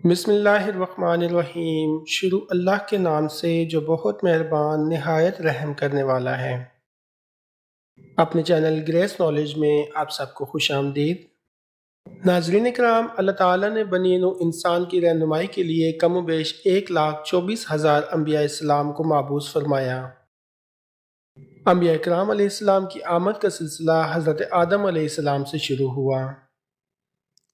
بسم اللہ الرحمن الرحیم۔ شروع اللہ کے نام سے جو بہت مہربان نہایت رحم کرنے والا ہے۔ اپنے چینل گریس نالج میں آپ سب کو خوش آمدید۔ ناظرین کرام، اللہ تعالیٰ نے بنی نوع انسان کی رہنمائی کے لیے کم و بیش 1,24,000 انبیاء اسلام کو مبعوث فرمایا۔ انبیاء کرام علیہ السلام کی آمد کا سلسلہ حضرت آدم علیہ السلام سے شروع ہوا۔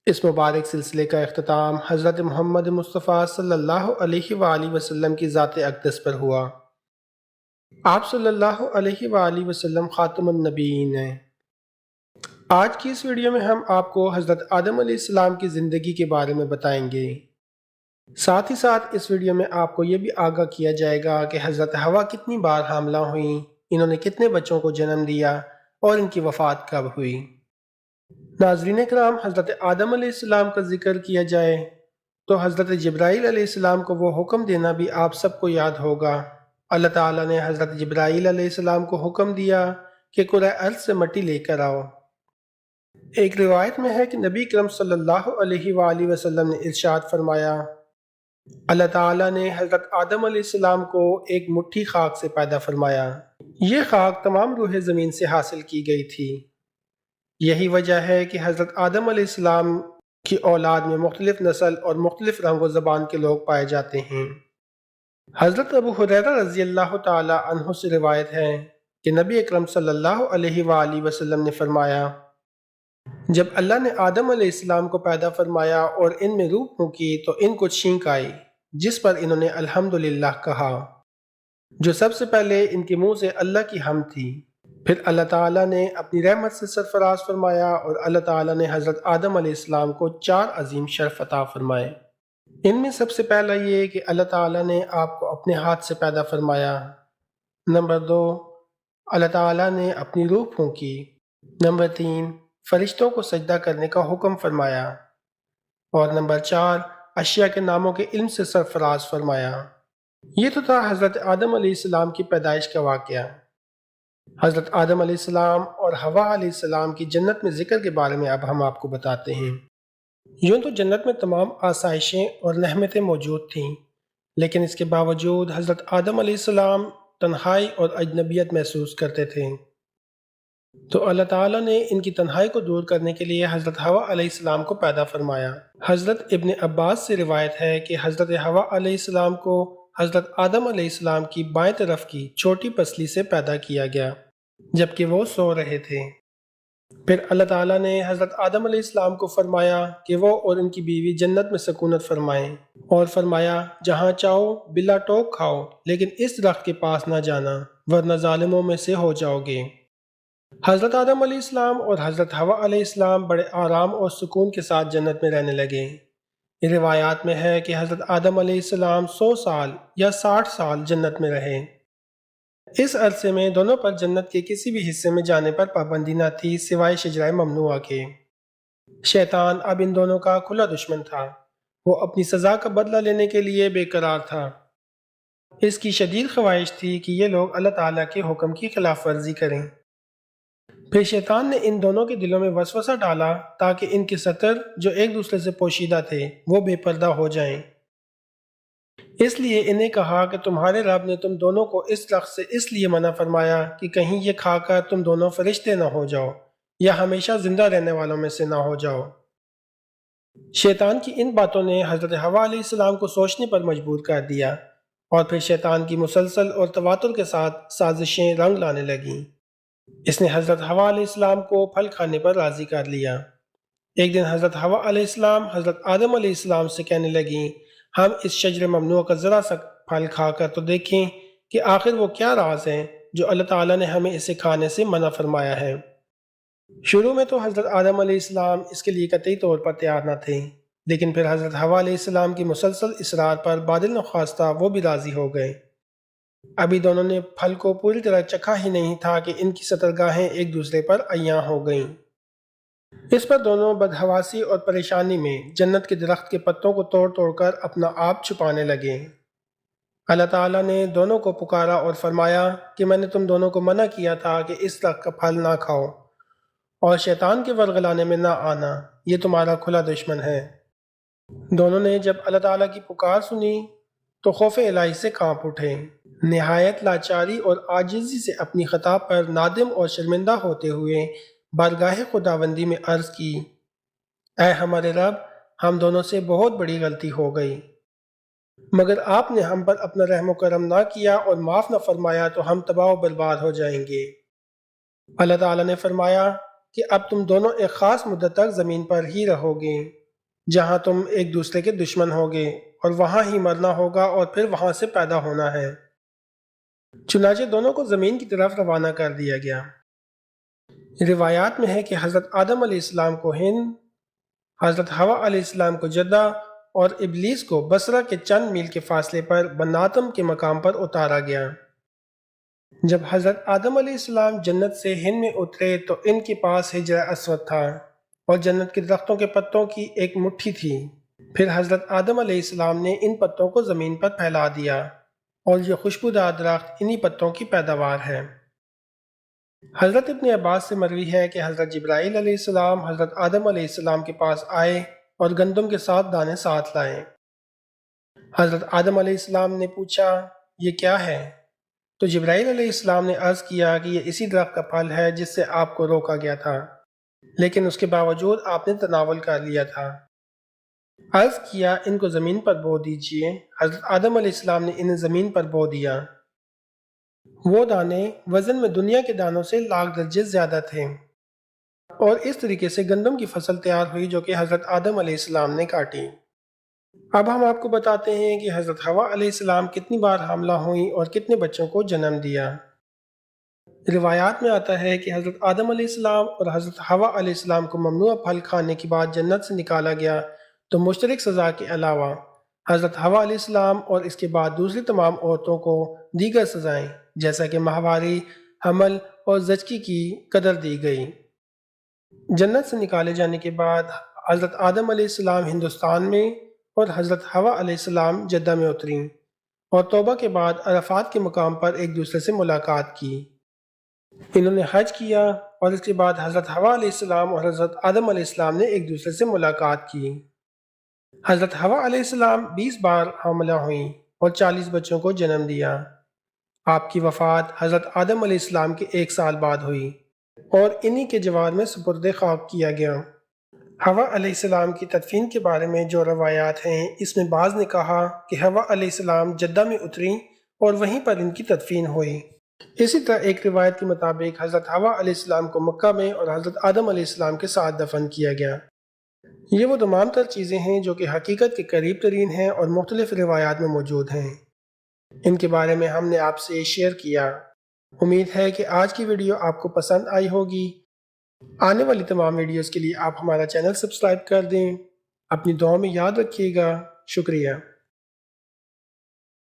اس مبارک سلسلے کا اختتام حضرت محمد مصطفیٰ صلی اللہ علیہ وآلہ وسلم کی ذات اقدس پر ہوا۔ آپ صلی اللہ علیہ وآلہ وسلم خاتم النبیین ہیں۔ آج کی اس ویڈیو میں ہم آپ کو حضرت آدم علیہ السلام کی زندگی کے بارے میں بتائیں گے۔ ساتھ ہی ساتھ اس ویڈیو میں آپ کو یہ بھی آگاہ کیا جائے گا کہ حضرت حوا کتنی بار حاملہ ہوئیں، انہوں نے کتنے بچوں کو جنم دیا اور ان کی وفات کب ہوئی۔ ناظرین کرام، حضرت آدم علیہ السلام کا ذکر کیا جائے تو حضرت جبرائیل علیہ السلام کو وہ حکم دینا بھی آپ سب کو یاد ہوگا۔ اللہ تعالیٰ نے حضرت جبرائیل علیہ السلام کو حکم دیا کہ کرۂ ارض سے مٹی لے کر آؤ۔ ایک روایت میں ہے کہ نبی کرم صلی اللہ علیہ وآلہ وسلم نے ارشاد فرمایا، اللہ تعالیٰ نے حضرت آدم علیہ السلام کو ایک مٹھی خاک سے پیدا فرمایا۔ یہ خاک تمام روح زمین سے حاصل کی گئی تھی۔ یہی وجہ ہے کہ حضرت آدم علیہ السلام کی اولاد میں مختلف نسل اور مختلف رنگ و زبان کے لوگ پائے جاتے ہیں۔ حضرت ابو ہریرہ رضی اللہ تعالی عنہ سے روایت ہے کہ نبی اکرم صلی اللہ علیہ وآلہ وسلم نے فرمایا، جب اللہ نے آدم علیہ السلام کو پیدا فرمایا اور ان میں روح پھونکی تو ان کو چھینک آئی، جس پر انہوں نے الحمدللہ کہا، جو سب سے پہلے ان کے منہ سے اللہ کی حمد تھی۔ پھر اللہ تعالیٰ نے اپنی رحمت سے سرفراز فرمایا اور اللہ تعالیٰ نے حضرت آدم علیہ السلام کو 4 عظیم شرف عطا فرمائے۔ ان میں سب سے پہلا یہ کہ اللہ تعالیٰ نے آپ کو اپنے ہاتھ سے پیدا فرمایا۔ نمبر 2، اللہ تعالیٰ نے اپنی روح پھونکی۔ نمبر 3، فرشتوں کو سجدہ کرنے کا حکم فرمایا۔ اور نمبر 4، اشیاء کے ناموں کے علم سے سرفراز فرمایا۔ یہ تو تھا حضرت آدم علیہ السلام کی پیدائش کا واقعہ۔ حضرت آدم علیہ السلام اور حوا علیہ السلام کی جنت میں ذکر کے بارے میں اب ہم آپ کو بتاتے ہیں۔ یوں تو جنت میں تمام آسائشیں اور نعمتیں موجود تھیں، لیکن اس کے باوجود حضرت آدم علیہ السلام تنہائی اور اجنبیت محسوس کرتے تھے۔ تو اللہ تعالیٰ نے ان کی تنہائی کو دور کرنے کے لیے حضرت حوا علیہ السلام کو پیدا فرمایا۔ حضرت ابن عباس سے روایت ہے کہ حضرت حوا علیہ السلام کو حضرت آدم علیہ السلام کی بائیں طرف کی چھوٹی پسلی سے پیدا کیا گیا جبکہ وہ سو رہے تھے۔ پھر اللہ تعالیٰ نے حضرت آدم علیہ السلام کو فرمایا کہ وہ اور ان کی بیوی جنت میں سکونت فرمائیں، اور فرمایا جہاں چاہو بلا ٹوک کھاؤ، لیکن اس درخت کے پاس نہ جانا ورنہ ظالموں میں سے ہو جاؤ گے۔ حضرت آدم علیہ السلام اور حضرت حوا علیہ السلام بڑے آرام اور سکون کے ساتھ جنت میں رہنے لگے۔ روایات میں ہے کہ حضرت آدم علیہ السلام 100 سال یا 60 سال جنت میں رہے۔ اس عرصے میں دونوں پر جنت کے کسی بھی حصے میں جانے پر پابندی نہ تھی سوائے شجرہ ممنوعہ کے۔ شیطان اب ان دونوں کا کھلا دشمن تھا، وہ اپنی سزا کا بدلہ لینے کے لیے بے قرار تھا۔ اس کی شدید خواہش تھی کہ یہ لوگ اللہ تعالیٰ کے حکم کی خلاف ورزی کریں۔ پھر شیطان نے ان دونوں کے دلوں میں وسوسہ ڈالا تاکہ ان کے سطر جو ایک دوسرے سے پوشیدہ تھے وہ بے پردہ ہو جائیں۔ اس لیے انہیں کہا کہ تمہارے رب نے تم دونوں کو اس درخت سے اس لیے منع فرمایا کہ کہیں یہ کھا کر تم دونوں فرشتے نہ ہو جاؤ یا ہمیشہ زندہ رہنے والوں میں سے نہ ہو جاؤ۔ شیطان کی ان باتوں نے حضرت حوا علیہ السلام کو سوچنے پر مجبور کر دیا، اور پھر شیطان کی مسلسل اور تواتر کے ساتھ سازشیں رنگ لانے لگیں۔ اس نے حضرت حوا علیہ السلام کو پھل کھانے پر راضی کر لیا۔ ایک دن حضرت حوا علیہ السلام حضرت آدم علیہ السلام سے کہنے لگیں، ہم اس شجر ممنوع کا ذرا سا پھل کھا کر تو دیکھیں کہ آخر وہ کیا راز ہے جو اللہ تعالیٰ نے ہمیں اسے کھانے سے منع فرمایا ہے۔ شروع میں تو حضرت آدم علیہ السلام اس کے لیے قطعی طور پر تیار نہ تھے، لیکن پھر حضرت حوا علیہ السلام کی مسلسل اصرار پر بادل نخواستہ وہ بھی راضی ہو گئے۔ ابھی دونوں نے پھل کو پوری طرح چکھا ہی نہیں تھا کہ ان کی سطرگاہیں ایک دوسرے پر عیاں ہو گئیں۔ اس پر دونوں بدحواسی اور پریشانی میں جنت کے درخت کے پتوں کو توڑ توڑ کر اپنا آپ چھپانے لگے۔ اللہ تعالیٰ نے دونوں کو پکارا اور فرمایا کہ میں نے تم دونوں کو منع کیا تھا کہ اس درخت کا پھل نہ کھاؤ، اور شیطان کے ورغلانے میں نہ آنا، یہ تمہارا کھلا دشمن ہے۔ دونوں نے جب اللہ تعالیٰ کی پکار سنی تو خوف الہی سے کانپ اٹھے۔ نہایت لاچاری اور عاجزی سے اپنی خطا پر نادم اور شرمندہ ہوتے ہوئے بارگاہ خداوندی میں عرض کی، اے ہمارے رب، ہم دونوں سے بہت بڑی غلطی ہو گئی، مگر آپ نے ہم پر اپنا رحم و کرم نہ کیا اور معاف نہ فرمایا تو ہم تباہ و برباد ہو جائیں گے۔ اللہ تعالیٰ نے فرمایا کہ اب تم دونوں ایک خاص مدت تک زمین پر ہی رہو گے، جہاں تم ایک دوسرے کے دشمن ہوگے، اور وہاں ہی مرنا ہوگا اور پھر وہاں سے پیدا ہونا ہے۔ چنانچہ دونوں کو زمین کی طرف روانہ کر دیا گیا۔ روایات میں ہے کہ حضرت آدم علیہ السلام کو ہند، حضرت حوا علیہ السلام کو جدہ اور ابلیس کو بصرہ کے چند میل کے فاصلے پر بناتم کے مقام پر اتارا گیا۔ جب حضرت آدم علیہ السلام جنت سے ہند میں اترے تو ان کے پاس حجر اسود تھا اور جنت کے درختوں کے پتوں کی ایک مٹھی تھی۔ پھر حضرت آدم علیہ السلام نے ان پتوں کو زمین پر پھیلا دیا، اور یہ خوشبودار درخت انہی پتوں کی پیداوار ہے۔ حضرت ابن عباس سے مروی ہے کہ حضرت جبرائیل علیہ السلام حضرت آدم علیہ السلام کے پاس آئے اور گندم کے ساتھ دانے ساتھ لائے۔ حضرت آدم علیہ السلام نے پوچھا، یہ کیا ہے؟ تو جبرائیل علیہ السلام نے عرض کیا کہ یہ اسی درخت کا پھل ہے جس سے آپ کو روکا گیا تھا، لیکن اس کے باوجود آپ نے تناول کر لیا تھا۔ عرض کیا، ان کو زمین پر بو دیجئے۔ حضرت آدم علیہ السلام نے انہیں زمین پر بو دیا۔ وہ دانے وزن میں دنیا کے دانوں سے لاکھ درجے زیادہ تھے، اور اس طریقے سے گندم کی فصل تیار ہوئی جو کہ حضرت آدم علیہ السلام نے کاٹی۔ اب ہم آپ کو بتاتے ہیں کہ حضرت حوا علیہ السلام کتنی بار حاملہ ہوئیں اور کتنے بچوں کو جنم دیا۔ روایات میں آتا ہے کہ حضرت آدم علیہ السلام اور حضرت حوا علیہ السلام کو ممنوع پھل کھانے کے بعد جنت سے نکالا گیا تو مشترک سزا کے علاوہ حضرت حوا علیہ السلام اور اس کے بعد دوسری تمام عورتوں کو دیگر سزائیں جیسا کہ ماہواری، حمل اور زچگی کی قدر دی گئی۔ جنت سے نکالے جانے کے بعد حضرت آدم علیہ السلام ہندوستان میں اور حضرت حوا علیہ السلام جدہ میں اتریں، اور توبہ کے بعد عرفات کے مقام پر ایک دوسرے سے ملاقات کی۔ انہوں نے حج کیا، اور اس کے بعد حضرت حوا علیہ السلام اور حضرت آدم علیہ السلام نے ایک دوسرے سے ملاقات کی۔ حضرت حوا علیہ السلام 20 بار حاملہ ہوئیں اور 40 بچوں کو جنم دیا۔ آپ کی وفات حضرت آدم علیہ السلام کے 1 سال بعد ہوئی، اور انہی کے جوار میں سپرد خاک کیا گیا۔ حوا علیہ السلام کی تدفین کے بارے میں جو روایات ہیں، اس میں بعض نے کہا کہ حوا علیہ السلام جدہ میں اتریں اور وہیں پر ان کی تدفین ہوئی۔ اسی طرح ایک روایت کے مطابق حضرت حوا علیہ السلام کو مکہ میں اور حضرت آدم علیہ السلام کے ساتھ دفن کیا گیا۔ یہ وہ تمام تر چیزیں ہیں جو کہ حقیقت کے قریب ترین ہیں اور مختلف روایات میں موجود ہیں۔ ان کے بارے میں ہم نے آپ سے شیئر کیا۔ امید ہے کہ آج کی ویڈیو آپ کو پسند آئی ہوگی۔ آنے والی تمام ویڈیوز کے لیے آپ ہمارا چینل سبسکرائب کر دیں۔ اپنی دعاؤں میں یاد رکھیے گا۔ شکریہ۔